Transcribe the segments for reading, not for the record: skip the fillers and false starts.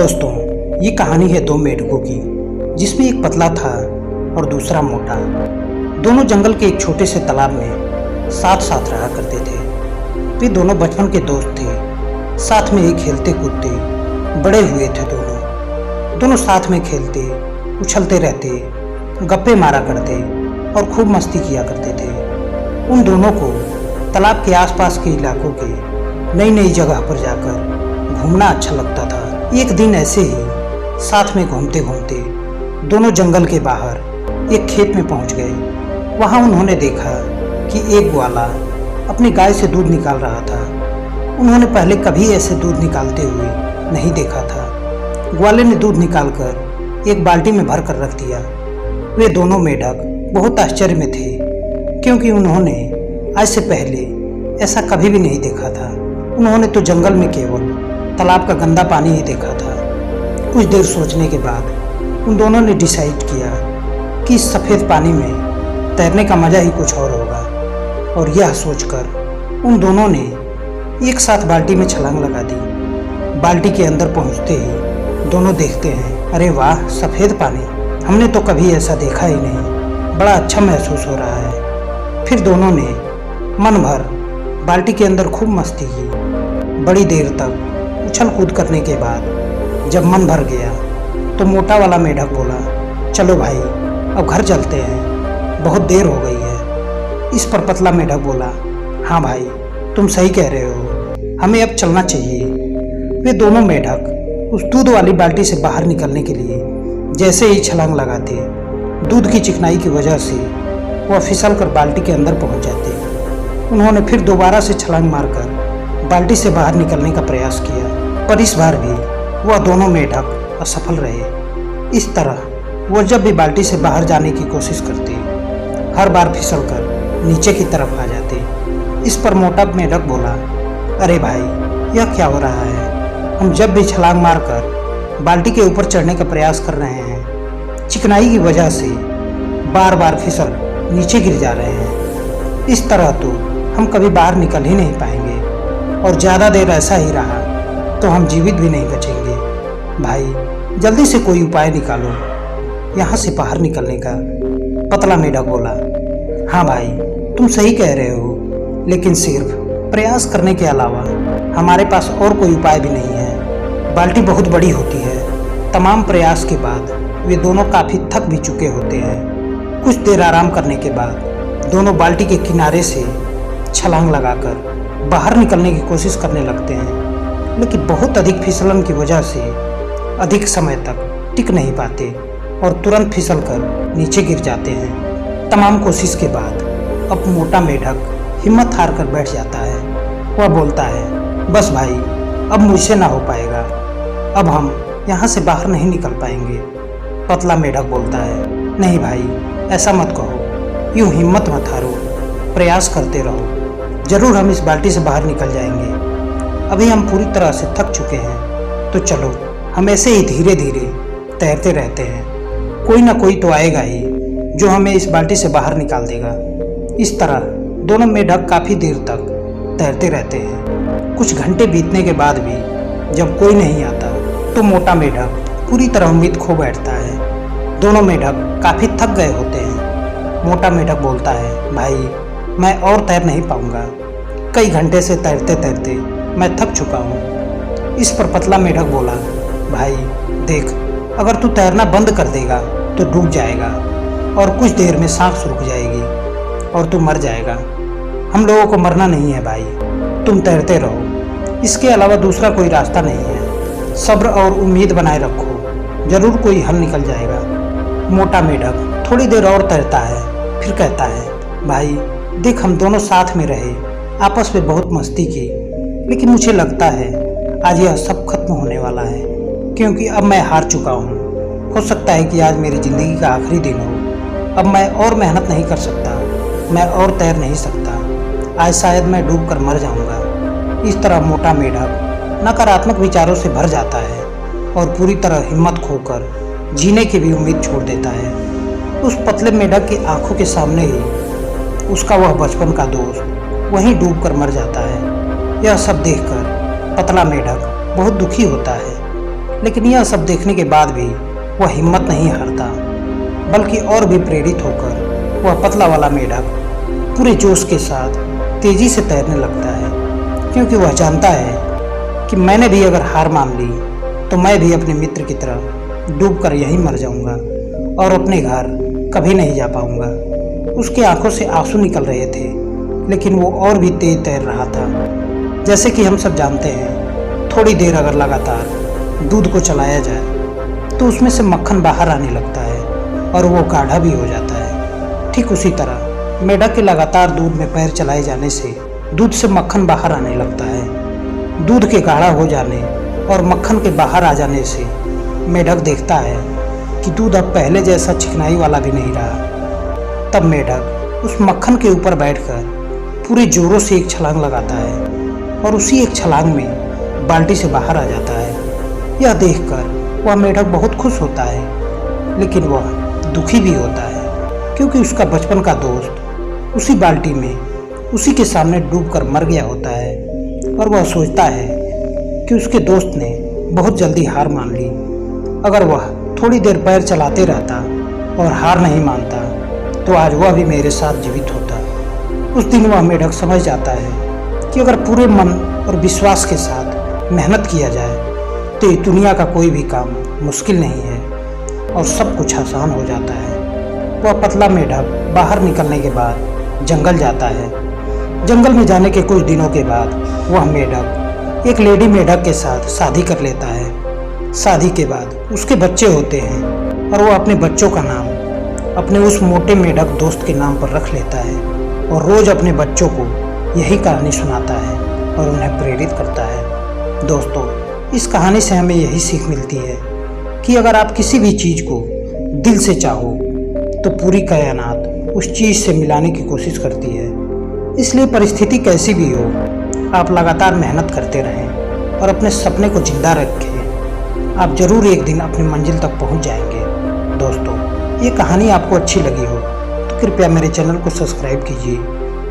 दोस्तों, ये कहानी है दो मेढकों की, जिसमें एक पतला था और दूसरा मोटा। दोनों जंगल के एक छोटे से तालाब में साथ साथ रहा करते थे। वे दोनों बचपन के दोस्त थे। साथ में ही खेलते कूदते बड़े हुए थे। दोनों साथ में खेलते, उछलते रहते, गप्पे मारा करते और खूब मस्ती किया करते थे। उन दोनों को तालाब के आसपास के इलाकों के नई नई जगह पर जाकर घूमना अच्छा लगता था। एक दिन ऐसे ही साथ में घूमते घूमते दोनों जंगल के बाहर एक खेत में पहुंच गए। वहां उन्होंने देखा कि एक ग्वाला अपनी गाय से दूध निकाल रहा था। उन्होंने पहले कभी ऐसे दूध निकालते हुए नहीं देखा था। ग्वाले ने दूध निकालकर एक बाल्टी में भर कर रख दिया। वे दोनों मेढक बहुत आश्चर्य में थे, क्योंकि उन्होंने आज से पहले ऐसा कभी भी नहीं देखा था। उन्होंने तो जंगल में केवल तालाब का गंदा पानी ही देखा था। कुछ देर सोचने के बाद उन दोनों ने डिसाइड किया कि इस सफ़ेद पानी में तैरने का मज़ा ही कुछ और होगा। और यह सोचकर उन दोनों ने एक साथ बाल्टी में छलांग लगा दी। बाल्टी के अंदर पहुंचते ही दोनों देखते हैं, अरे वाह, सफ़ेद पानी! हमने तो कभी ऐसा देखा ही नहीं। बड़ा अच्छा महसूस हो रहा है। फिर दोनों ने मन भर बाल्टी के अंदर खूब मस्ती की। बड़ी देर तक उछल कूद करने के बाद जब मन भर गया तो मोटा वाला मेढक बोला, चलो भाई, अब घर चलते हैं, बहुत देर हो गई है। इस पर पतला मेढक बोला, हाँ भाई, तुम सही कह रहे हो, हमें अब चलना चाहिए। वे दोनों मेढक उस दूध वाली बाल्टी से बाहर निकलने के लिए जैसे ही छलांग लगाते, दूध की चिकनाई की वजह से वह फिसल कर बाल्टी के अंदर पहुंच जाते। उन्होंने फिर दोबारा से छलांग मारकर बाल्टी से बाहर निकलने का प्रयास किया, पर इस बार भी वह दोनों मेढक असफल रहे। इस तरह वह जब भी बाल्टी से बाहर जाने की कोशिश करते, हर बार फिसलकर नीचे की तरफ आ जाते। इस पर मोटा मेढक बोला, अरे भाई, यह क्या हो रहा है? हम जब भी छलांग मारकर बाल्टी के ऊपर चढ़ने का प्रयास कर रहे हैं, चिकनाई की वजह से बार बार फिसल नीचे गिर जा रहे हैं। इस तरह तो हम कभी बाहर निकल ही नहीं पाएंगे, और ज़्यादा देर ऐसा ही रहा तो हम जीवित भी नहीं बचेंगे। भाई, जल्दी से कोई उपाय निकालो यहाँ से बाहर निकलने का। पतला मेढक बोला, हाँ भाई, तुम सही कह रहे हो, लेकिन सिर्फ प्रयास करने के अलावा हमारे पास और कोई उपाय भी नहीं है। बाल्टी बहुत बड़ी होती है। तमाम प्रयास के बाद वे दोनों काफ़ी थक भी चुके होते हैं। कुछ देर आराम करने के बाद दोनों बाल्टी के किनारे से छलांग लगाकर बाहर निकलने की कोशिश करने लगते हैं, लेकिन बहुत अधिक फिसलन की वजह से अधिक समय तक टिक नहीं पाते और तुरंत फिसलकर नीचे गिर जाते हैं। तमाम कोशिश के बाद अब मोटा मेढक हिम्मत हार कर बैठ जाता है। वह बोलता है, बस भाई, अब मुझसे ना हो पाएगा, अब हम यहाँ से बाहर नहीं निकल पाएंगे। पतला मेढक बोलता है, नहीं भाई, ऐसा मत कहो, यूँ हिम्मत मत हारो, प्रयास करते रहो, जरूर हम इस बाल्टी से बाहर निकल जाएंगे। अभी हम पूरी तरह से थक चुके हैं, तो चलो हम ऐसे ही धीरे धीरे तैरते रहते हैं। कोई ना कोई तो आएगा ही जो हमें इस बाल्टी से बाहर निकाल देगा। इस तरह दोनों मेढक काफ़ी देर तक तैरते रहते हैं। कुछ घंटे बीतने के बाद भी जब कोई नहीं आता तो मोटा मेढक पूरी तरह उम्मीद खो बैठता है। दोनों मेढक काफ़ी थक गए होते हैं। मोटा मेढक बोलता है, भाई, मैं और तैर नहीं पाऊंगा, कई घंटे से तैरते तैरते मैं थक चुका हूँ। इस पर पतला मेढक बोला, भाई देख, अगर तू तैरना बंद कर देगा तो डूब जाएगा और कुछ देर में सांस रुक जाएगी और तू मर जाएगा। हम लोगों को मरना नहीं है भाई, तुम तैरते रहो, इसके अलावा दूसरा कोई रास्ता नहीं है। सब्र और उम्मीद बनाए रखो, जरूर कोई हल निकल जाएगा। मोटा मेढक थोड़ी देर और तैरता है, फिर कहता है, भाई देख, हम दोनों साथ में रहे, आपस में बहुत मस्ती की, लेकिन मुझे लगता है आज यह सब खत्म होने वाला है, क्योंकि अब मैं हार चुका हूँ। हो सकता है कि आज मेरी ज़िंदगी का आखिरी दिन हो। अब मैं और मेहनत नहीं कर सकता, मैं और तैर नहीं सकता, आज शायद मैं डूब कर मर जाऊँगा। इस तरह मोटा मेढक नकारात्मक विचारों से भर जाता है और पूरी तरह हिम्मत खोकर जीने की भी उम्मीद छोड़ देता है। उस पतले मेढक की आंखों के सामने ही उसका वह बचपन का दोस्त वहीं डूबकर मर जाता है। यह सब देखकर पतला मेढक बहुत दुखी होता है। लेकिन यह सब देखने के बाद भी वह हिम्मत नहीं हारता, बल्कि और भी प्रेरित होकर वह पतला वाला मेढक पूरे जोश के साथ तेजी से तैरने लगता है, क्योंकि वह जानता है कि मैंने भी अगर हार मान ली तो मैं भी अपने मित्र की तरह डूबकर यहीं मर जाऊंगा और अपने घर कभी नहीं जा पाऊंगा। उसकी आंखों से आंसू निकल रहे थे, लेकिन वो और भी तेज तैर रहा था। जैसे कि हम सब जानते हैं, थोड़ी देर अगर लगातार दूध को चलाया जाए तो उसमें से मक्खन बाहर आने लगता है और वो गाढ़ा भी हो जाता है। ठीक उसी तरह मेढक के लगातार दूध में पैर चलाए जाने से दूध से मक्खन बाहर आने लगता है। दूध के गाढ़ा हो जाने और मक्खन के बाहर आ जाने से मेढक देखता है कि दूध अब पहले जैसा चिकनाई वाला भी नहीं रहा। तब मेढक उस मक्खन के ऊपर बैठकर पूरे जोरों से एक छलांग लगाता है और उसी एक छलांग में बाल्टी से बाहर आ जाता है। यह देखकर वह मेढक बहुत खुश होता है, लेकिन वह दुखी भी होता है, क्योंकि उसका बचपन का दोस्त उसी बाल्टी में उसी के सामने डूबकर मर गया होता है। और वह सोचता है कि उसके दोस्त ने बहुत जल्दी हार मान ली। अगर वह थोड़ी देर पैर चलाते रहता और हार नहीं मानता तो आज वह भी मेरे साथ जीवित होता। उस दिन वह मेढक समझ जाता है कि अगर पूरे मन और विश्वास के साथ मेहनत किया जाए तो इस दुनिया का कोई भी काम मुश्किल नहीं है और सब कुछ आसान हो जाता है। वह पतला मेढक बाहर निकलने के बाद जंगल जाता है। जंगल में जाने के कुछ दिनों के बाद वह मेढक एक लेडी मेढक के साथ शादी कर लेता है। शादी के बाद उसके बच्चे होते हैं और वह अपने बच्चों का नाम अपने उस मोटे मेढक दोस्त के नाम पर रख लेता है और रोज अपने बच्चों को यही कहानी सुनाता है और उन्हें प्रेरित करता है। दोस्तों, इस कहानी से हमें यही सीख मिलती है कि अगर आप किसी भी चीज़ को दिल से चाहो तो पूरी कायनात उस चीज़ से मिलाने की कोशिश करती है। इसलिए परिस्थिति कैसी भी हो, आप लगातार मेहनत करते रहें और अपने सपने को जिंदा रखें। आप जरूर एक दिन अपनी मंजिल तक पहुंच जाएंगे। दोस्तों, ये कहानी आपको अच्छी लगी हो तो कृपया मेरे चैनल को सब्सक्राइब कीजिए।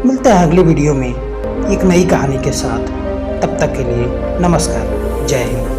मिलते हैं अगली वीडियो में एक नई कहानी के साथ। तब तक के लिए नमस्कार। जय हिंद।